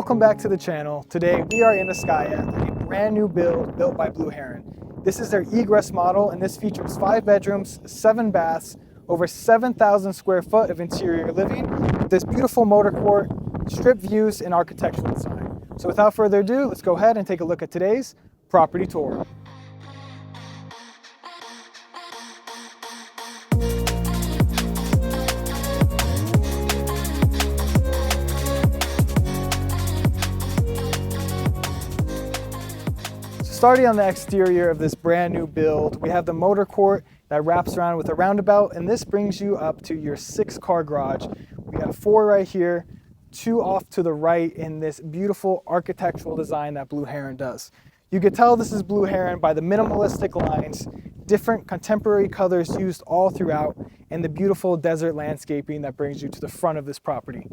Welcome back to the channel. Today we are in Ascaya, a brand new build built by Blue Heron. This is their egress model, and this features 5 bedrooms, 7 baths, over 7,000 square foot of interior living, with this beautiful motor court, strip views, and architectural design. So without further ado, let's go ahead and take a look at today's property tour. Starting on the exterior of this brand new build, we have the motor court that wraps around with a roundabout, and this brings you up to your 6-car garage. We got 4 right here, 2 off to the right in this beautiful architectural design that Blue Heron does. You could tell this is Blue Heron by the minimalistic lines, different contemporary colors used all throughout, and the beautiful desert landscaping that brings you to the front of this property.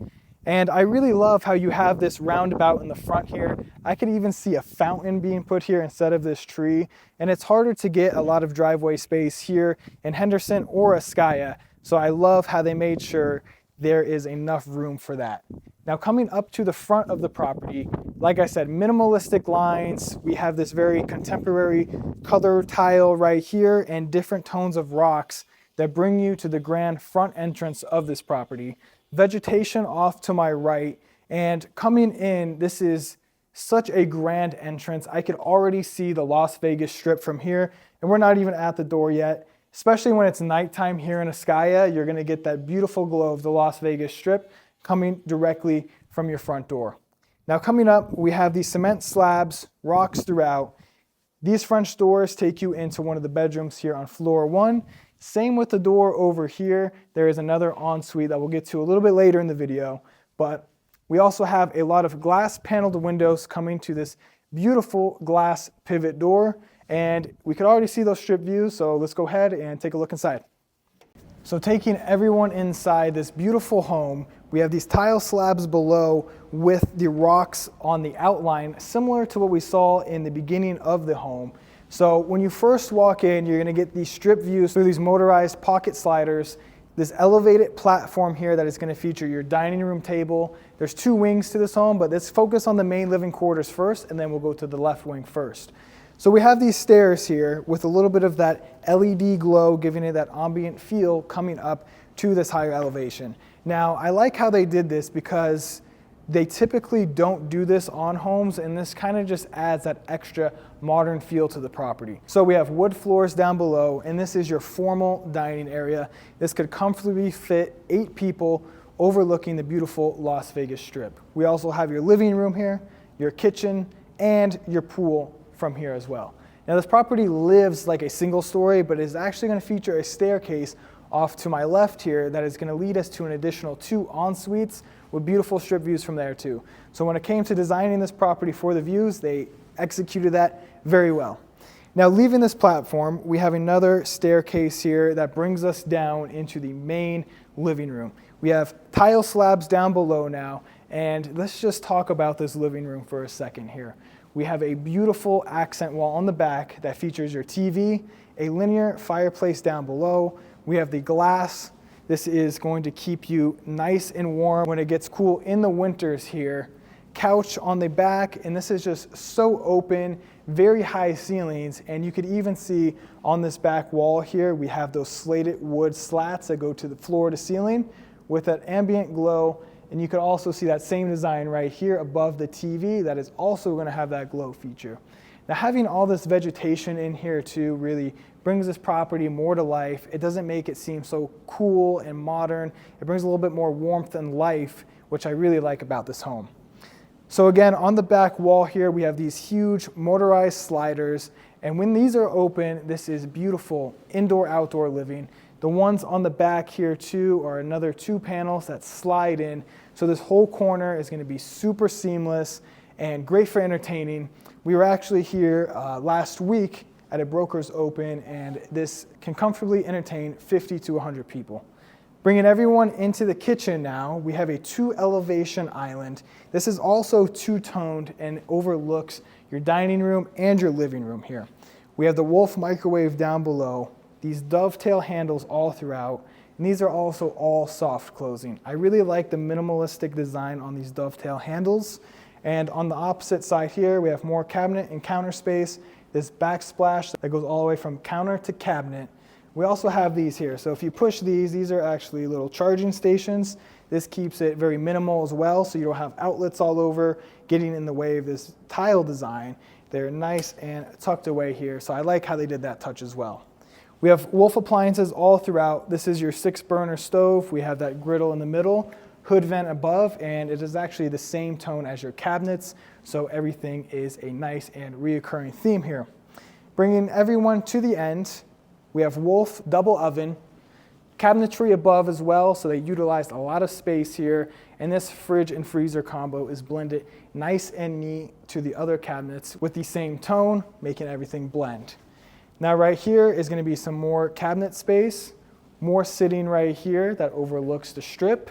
And I really love how you have this roundabout in the front here. I could even see a fountain being put here instead of this tree. And it's harder to get a lot of driveway space here in Henderson or Ascaya. So I love how they made sure there is enough room for that. Now coming up to the front of the property, like I said, minimalistic lines. We have this very contemporary color tile right here and different tones of rocks that bring you to the grand front entrance of this property. Vegetation off to my right, and coming in, this is such a grand entrance. I could already see the Las Vegas Strip from here, and we're not even at the door yet. Especially when it's nighttime here in Ascaya, you're gonna get that beautiful glow of the Las Vegas Strip coming directly from your front door. Now coming up, we have these cement slabs, rocks throughout. These French doors take you into one of the bedrooms here on floor 1. Same with the door over here. There is another ensuite that we'll get to a little bit later in the video, but we also have a lot of glass paneled windows coming to this beautiful glass pivot door, and we could already see those strip views, so let's go ahead and take a look inside. So taking everyone inside this beautiful home, we have these tile slabs below with the rocks on the outline, similar to what we saw in the beginning of the home. So when you first walk in, you're gonna get these strip views through these motorized pocket sliders, this elevated platform here that is gonna feature your dining room table. There's 2 wings to this home, but let's focus on the main living quarters first, and then we'll go to the left wing first. So we have these stairs here with a little bit of that LED glow, giving it that ambient feel coming up to this higher elevation. Now, I like how they did this because they typically don't do this on homes, and this kind of just adds that extra modern feel to the property. So we have wood floors down below, and this is your formal dining area. This could comfortably fit 8 people overlooking the beautiful Las Vegas Strip. We also have your living room here, your kitchen, and your pool from here as well. Now this property lives like a single story, but is actually going to feature a staircase off to my left here that is going to lead us to an additional 2 en-suites with beautiful strip views from there too. So when it came to designing this property for the views, they executed that very well. Now leaving this platform, we have another staircase here that brings us down into the main living room. We have tile slabs down below now, and let's just talk about this living room for a second here. We have a beautiful accent wall on the back that features your TV, a linear fireplace down below. We have the glass. This is going to keep you nice and warm when it gets cool in the winters here. Couch on the back, and this is just so open, very high ceilings, and you could even see on this back wall here, we have those slated wood slats that go to the floor to ceiling with that ambient glow, and you could also see that same design right here above the TV that is also going to have that glow feature. Now having all this vegetation in here too really brings this property more to life. It doesn't make it seem so cool and modern. It brings a little bit more warmth and life, which I really like about this home. So again, on the back wall here, we have these huge motorized sliders. And when these are open, this is beautiful indoor-outdoor living. The ones on the back here too are another 2 panels that slide in. So this whole corner is going to be super seamless and great for entertaining. We were actually here last week at a broker's open, and this can comfortably entertain 50 to 100 people. Bringing everyone into the kitchen now, we have a 2 elevation island. This is also 2-toned and overlooks your dining room and your living room here. We have the Wolf microwave down below, these dovetail handles all throughout, and these are also all soft closing. I really like the minimalistic design on these dovetail handles. And on the opposite side here, we have more cabinet and counter space, this backsplash that goes all the way from counter to cabinet. We also have these here. So if you push these are actually little charging stations. This keeps it very minimal as well, so you don't have outlets all over getting in the way of this tile design. They're nice and tucked away here, so I like how they did that touch as well. We have Wolf appliances all throughout. This is your 6-burner stove. We have that griddle in the middle, hood vent above, and it is actually the same tone as your cabinets, so everything is a nice and reoccurring theme here. Bringing everyone to the end, we have Wolf double oven, cabinetry above as well, so they utilized a lot of space here, and this fridge and freezer combo is blended nice and neat to the other cabinets with the same tone, making everything blend. Now right here is going to be some more cabinet space, more sitting right here that overlooks the strip,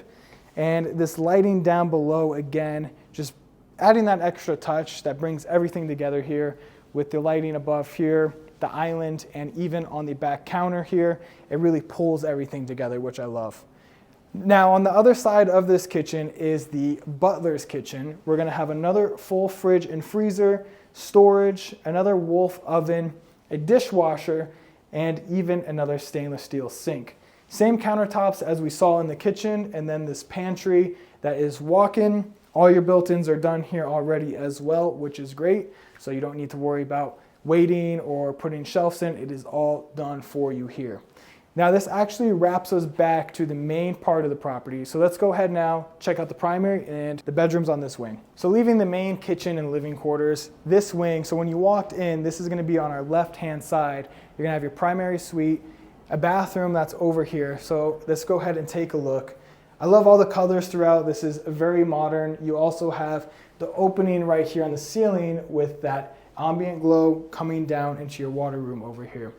and this lighting down below again, just adding that extra touch that brings everything together here with the lighting above here, the island, and even on the back counter here, it really pulls everything together, which I love. Now on the other side of this kitchen is the butler's kitchen. We're gonna have another full fridge and freezer, storage, another Wolf oven, a dishwasher, and even another stainless steel sink. Same countertops as we saw in the kitchen, and then this pantry that is walk-in. All your built-ins are done here already as well, which is great, so you don't need to worry about waiting or putting shelves in. It is all done for you here. Now this actually wraps us back to the main part of the property. So let's go ahead now, check out the primary and the bedrooms on this wing. So leaving the main kitchen and living quarters, this wing, so when you walked in, this is gonna be on our left-hand side. You're gonna have your primary suite, a bathroom that's over here. So let's go ahead and take a look. I love all the colors throughout. This is very modern. You also have the opening right here on the ceiling with that ambient glow coming down into your water room over here.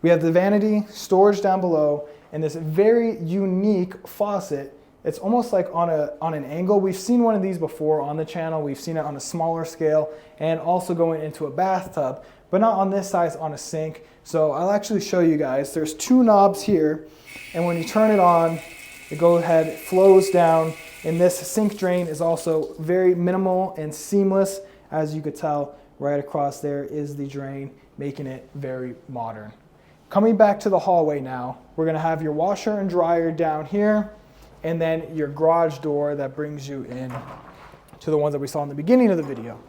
We have the vanity, storage down below, and this very unique faucet. It's almost like on an angle. We've seen one of these before on the channel. We've seen it on a smaller scale and also going into a bathtub, but not on this size on a sink. So I'll actually show you guys. There's 2 knobs here, and when you turn it on, it goes ahead, it flows down, and this sink drain is also very minimal and seamless. As you could tell, right across there is the drain, making it very modern. Coming back to the hallway now, we're gonna have your washer and dryer down here, and then your garage door that brings you in to the ones that we saw in the beginning of the video.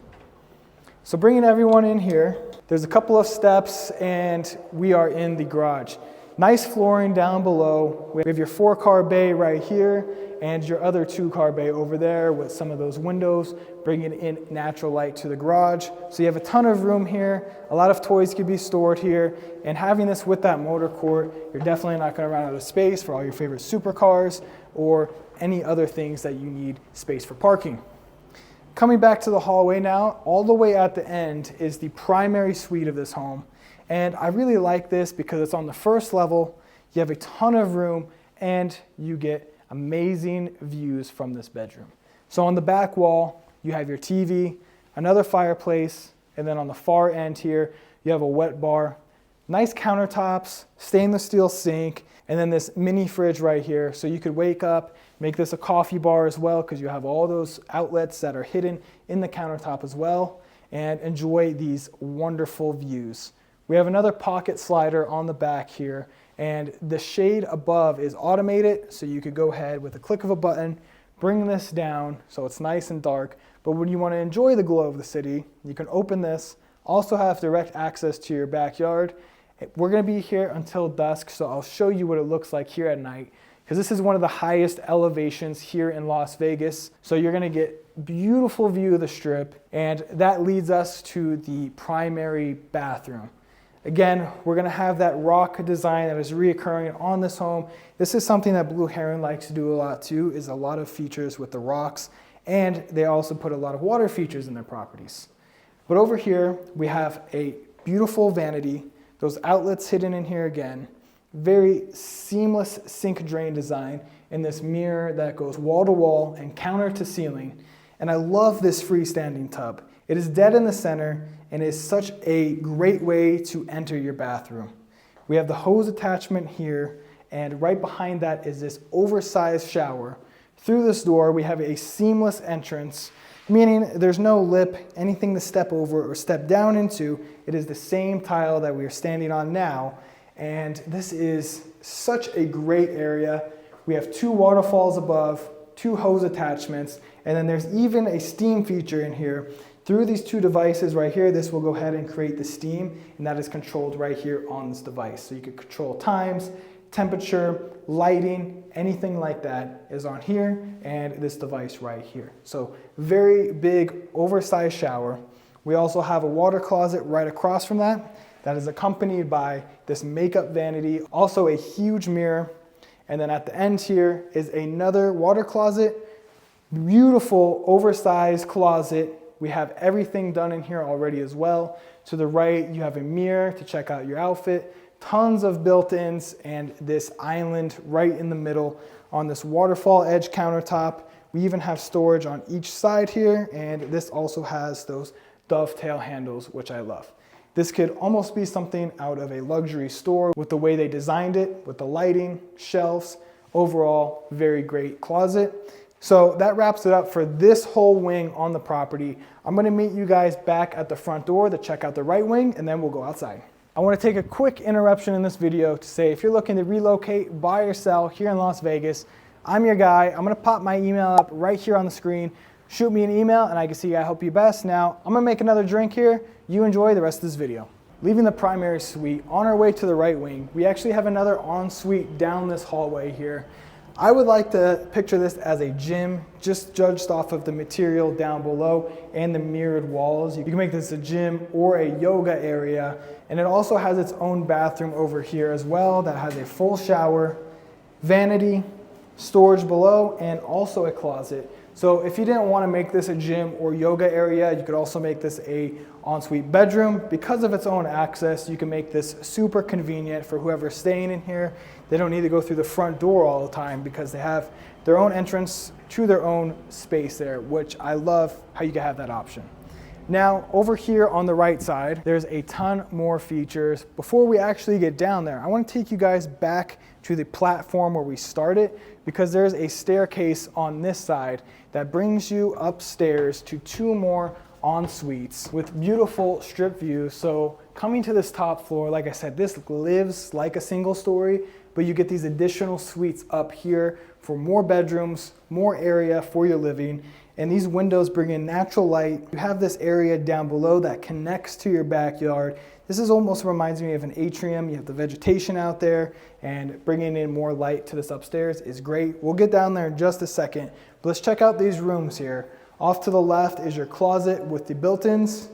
So bringing everyone in here, there's a couple of steps and we are in the garage. Nice flooring down below. We have your 4-car bay right here and your other 2-car bay over there with some of those windows, bringing in natural light to the garage. So you have a ton of room here. A lot of toys could be stored here. And having this with that motor court, you're definitely not gonna run out of space for all your favorite supercars or any other things that you need space for parking. Coming back to the hallway now, all the way at the end is the primary suite of this home. And I really like this because it's on the first level, you have a ton of room, and you get amazing views from this bedroom. So on the back wall, you have your TV, another fireplace, and then on the far end here, you have a wet bar, nice countertops, stainless steel sink, and then this mini fridge right here. So you could wake up, make this a coffee bar as well, because you have all those outlets that are hidden in the countertop as well, and enjoy these wonderful views. We have another pocket slider on the back here, and the shade above is automated, so you could go ahead with a click of a button, bring this down so it's nice and dark. But when you want to enjoy the glow of the city, you can open this, also have direct access to your backyard. We're going to be here until dusk, so I'll show you what it looks like here at night, because this is one of the highest elevations here in Las Vegas. So you're going to get beautiful view of the strip, and that leads us to the primary bathroom. Again, we're gonna have that rock design that is reoccurring on this home. This is something that Blue Heron likes to do a lot too, is a lot of features with the rocks, and they also put a lot of water features in their properties. But over here, we have a beautiful vanity, those outlets hidden in here again, very seamless sink drain design, and this mirror that goes wall to wall and counter to ceiling. And I love this freestanding tub. It is dead in the center and is such a great way to enter your bathroom. We have the hose attachment here, and right behind that is this oversized shower. Through this door, we have a seamless entrance meaning there's no lip, anything to step over or step down into. It is the same tile that we are standing on now, and this is such a great area. We have 2 waterfalls above, 2 hose attachments, and then there's even a steam feature in here. Through these 2 devices right here, this will go ahead and create the steam, and that is controlled right here on this device. So you can control times, temperature, lighting, anything like that is on here, and this device right here. So very big, oversized shower. We also have a water closet right across from that. That is accompanied by this makeup vanity, also a huge mirror. And then at the end here is another water closet, beautiful oversized closet. We have everything done in here already as well. To the right, you have a mirror to check out your outfit, tons of built-ins, and this island right in the middle on this waterfall edge countertop. We even have storage on each side here, and this also has those dovetail handles, which I love. This could almost be something out of a luxury store with the way they designed it, with the lighting, shelves. Overall, very great closet. So that wraps it up for this whole wing on the property. I'm gonna meet you guys back at the front door to check out the right wing, and then we'll go outside. I wanna take a quick interruption in this video to say if you're looking to relocate, buy or sell here in Las Vegas, I'm your guy. I'm gonna pop my email up right here on the screen. Shoot me an email and I can see I help you best. Now, I'm gonna make another drink here. You enjoy the rest of this video. Leaving the primary suite, on our way to the right wing, we actually have another ensuite down this hallway here. I would like to picture this as a gym, just judged off of the material down below and the mirrored walls. You can make this a gym or a yoga area, and it also has its own bathroom over here as well that has a full shower, vanity, storage below, and also a closet. So if you didn't want to make this a gym or yoga area, you could also make this a ensuite bedroom. Because of its own access, you can make this super convenient for whoever's staying in here. They don't need to go through the front door all the time because they have their own entrance to their own space there, which I love how you can have that option. Now, over here on the right side, there's a ton more features. Before we actually get down there, I want to take you guys back to the platform where we started, because there's a staircase on this side that brings you upstairs to 2 more en-suites with beautiful strip views. So coming to this top floor, like I said, this lives like a single story, but you get these additional suites up here for more bedrooms, more area for your living. And these windows bring in natural light. You have this area down below that connects to your backyard. This is almost reminds me of an atrium. You have the vegetation out there, and bringing in more light to this upstairs is great. We'll get down there in just a second, but let's check out these rooms here. Off to the left is your closet with the built-ins,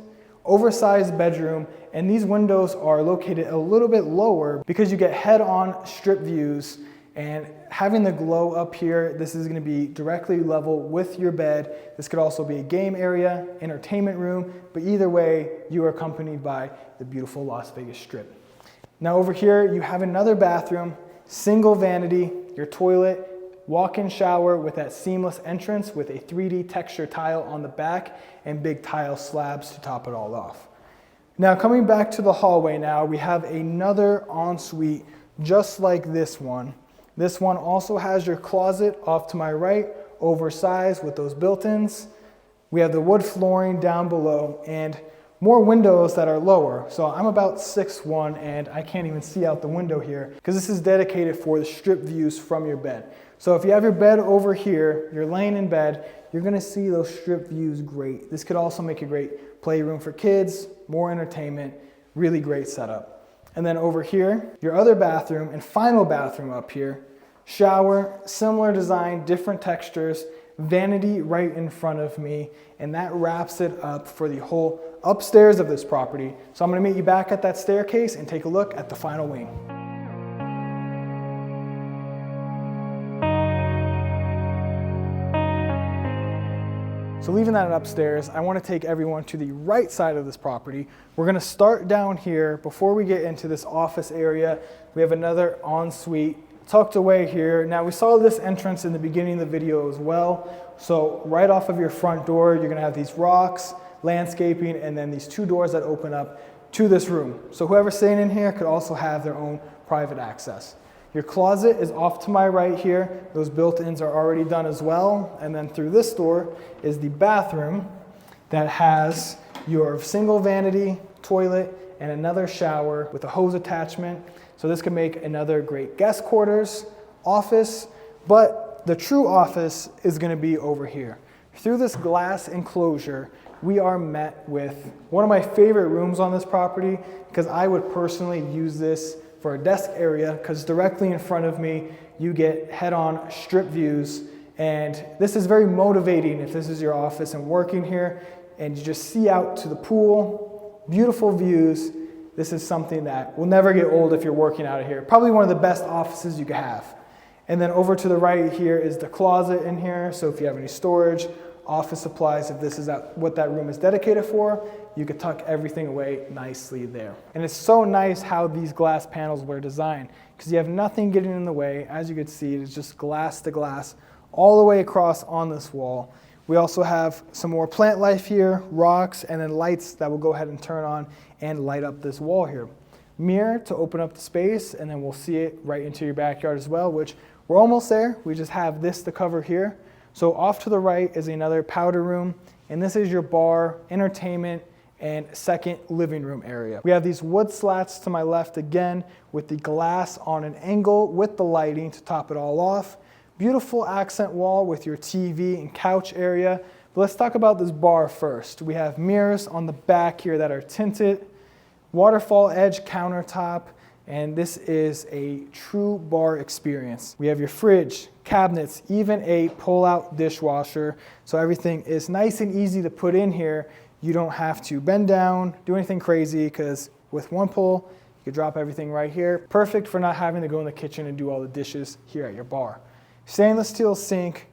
oversized bedroom, and these windows are located a little bit lower because you get head-on strip views. And having the glow up here, this is going to be directly level with your bed. This could also be a game area, entertainment room, but either way, you are accompanied by the beautiful Las Vegas Strip. Now over here, you have another bathroom, single vanity, your toilet, walk-in shower with that seamless entrance with a 3D texture tile on the back and big tile slabs to top it all off. Now coming back to the hallway now, we have another ensuite just like this one. This one also has your closet off to my right, oversized with those built-ins. We have the wood flooring down below and more windows that are lower. So I'm about 6'1" and I can't even see out the window here because this is dedicated for the strip views from your bed. So if you have your bed over here, you're laying in bed, you're gonna see those strip views great. This could also make a great playroom for kids, more entertainment, really great setup. And then over here, your other bathroom and final bathroom up here, shower, similar design, different textures, vanity right in front of me, and that wraps it up for the whole upstairs of this property. So I'm gonna meet you back at that staircase and take a look at the final wing. So leaving that upstairs, I want to take everyone to the right side of this property. We're going to start down here. Before we get into this office area, we have another ensuite tucked away here. Now we saw this entrance in the beginning of the video as well. So right off of your front door, you're going to have these rocks, landscaping, and then these 2 doors that open up to this room. So whoever's staying in here could also have their own private access. Your closet is off to my right here. Those built-ins are already done as well. And then through this door is the bathroom that has your single vanity, toilet, and another shower with a hose attachment. So this can make another great guest quarters, office, but the true office is gonna be over here. Through this glass enclosure, we are met with one of my favorite rooms on this property, because I would personally use this for a desk area, because directly in front of me, you get head-on strip views. And this is very motivating if this is your office and working here, and you just see out to the pool, beautiful views. This is something that will never get old if you're working out of here. Probably one of the best offices you could have. And then over to the right here is the closet in here. So if you have any storage, office supplies, if this is what that room is dedicated for, you could tuck everything away nicely there. And it's so nice how these glass panels were designed, because you have nothing getting in the way. As you can see, it's just glass to glass all the way across on this wall. We also have some more plant life here, rocks, and then lights that will go ahead and turn on and light up this wall here. Mirror to open up the space, and then we'll see it right into your backyard as well, which we're almost there. We just have this to cover here. So off to the right is another powder room, and this is your bar, entertainment, and second living room area. We have these wood slats to my left again with the glass on an angle with the lighting to top it all off. Beautiful accent wall with your TV and couch area. But let's talk about this bar first. We have mirrors on the back here that are tinted, waterfall edge countertop, and this is a true bar experience. We have your fridge, cabinets, even a pull-out dishwasher. So everything is nice and easy to put in here. You don't have to bend down, do anything crazy, because with one pull, you can drop everything right here. Perfect for not having to go in the kitchen and do all the dishes here at your bar. Stainless steel sink,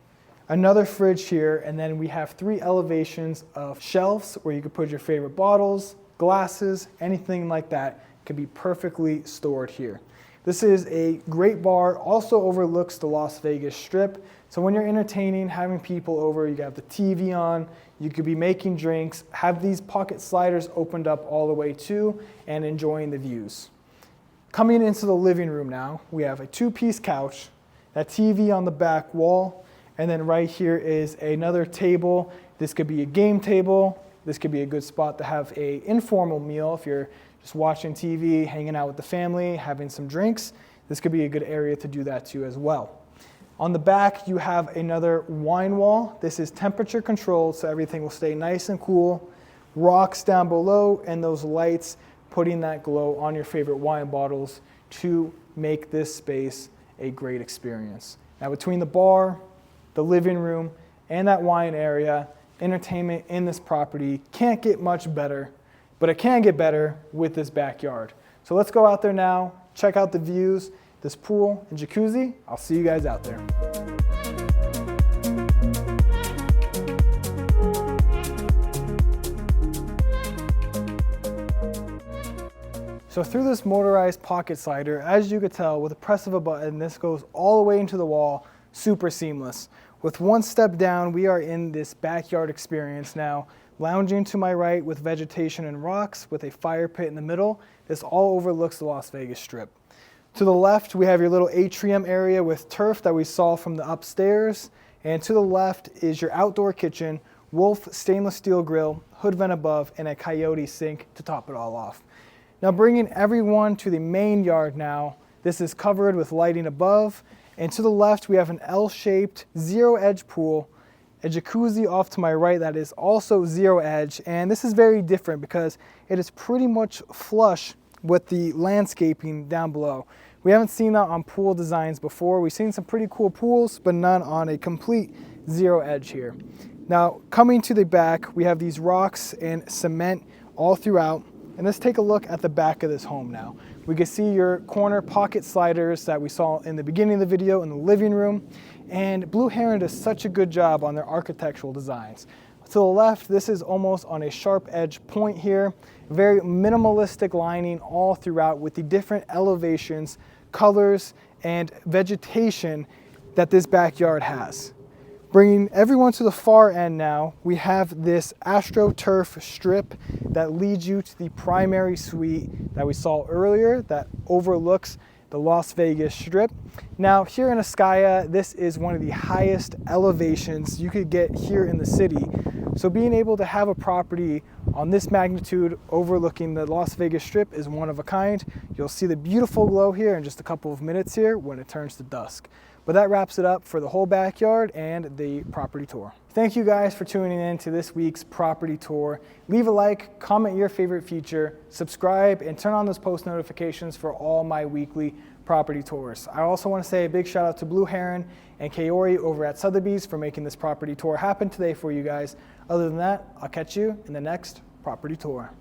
another fridge here, and then we have 3 elevations of shelves where you could put your favorite bottles, glasses, anything like that can be perfectly stored here. This is a great bar, also overlooks the Las Vegas Strip. So when you're entertaining, having people over, you got the TV on, you could be making drinks, have these pocket sliders opened up all the way too, and enjoying the views. Coming into the living room now, we have a 2-piece couch, that TV on the back wall, and then right here is another table. This could be a game table. This could be a good spot to have an informal meal if you're just watching TV, hanging out with the family, having some drinks. This could be a good area to do that too as well. On the back, you have another wine wall. This is temperature controlled, so everything will stay nice and cool. Rocks down below, and those lights putting that glow on your favorite wine bottles to make this space a great experience. Now between the bar, the living room, and that wine area, entertainment in this property can't get much better, but it can get better with this backyard. So let's go out there now, check out the views, this pool and jacuzzi. I'll see you guys out there. So through this motorized pocket slider, as you could tell, with the press of a button, this goes all the way into the wall, super seamless. With one step down, we are in this backyard experience now. Lounging to my right with vegetation and rocks with a fire pit in the middle. This all overlooks the Las Vegas Strip. To the left, we have your little atrium area with turf that we saw from the upstairs. And to the left is your outdoor kitchen, Wolf stainless steel grill, hood vent above, and a Kaori sink to top it all off. Now bringing everyone to the main yard now, this is covered with lighting above, and to the left we have an L-shaped zero edge pool, a jacuzzi off to my right that is also zero edge, and this is very different because it is pretty much flush with the landscaping down below. We haven't seen that on pool designs before. We've seen some pretty cool pools, but none on a complete zero edge here. Now coming to the back, we have these rocks and cement all throughout. And let's take a look at the back of this home now. We can see your corner pocket sliders that we saw in the beginning of the video in the living room. And Blue Heron does such a good job on their architectural designs. To the left, this is almost on a sharp edge point here. Very minimalistic lining all throughout with the different elevations, colors, and vegetation that this backyard has. Bringing everyone to the far end now, we have this AstroTurf strip that leads you to the primary suite that we saw earlier that overlooks the Las Vegas Strip. Now here in Ascaya, this is one of the highest elevations you could get here in the city. So being able to have a property on this magnitude overlooking the Las Vegas Strip is one of a kind. You'll see the beautiful glow here in just a couple of minutes here when it turns to dusk. But that wraps it up for the whole backyard and the property tour. Thank you guys for tuning in to this week's property tour. Leave a like, comment your favorite feature, subscribe, and turn on those post notifications for all my weekly property tours. I also want to say a big shout out to Blue Heron and Kaori over at Sotheby's for making this property tour happen today for you guys. Other than that, I'll catch you in the next property tour.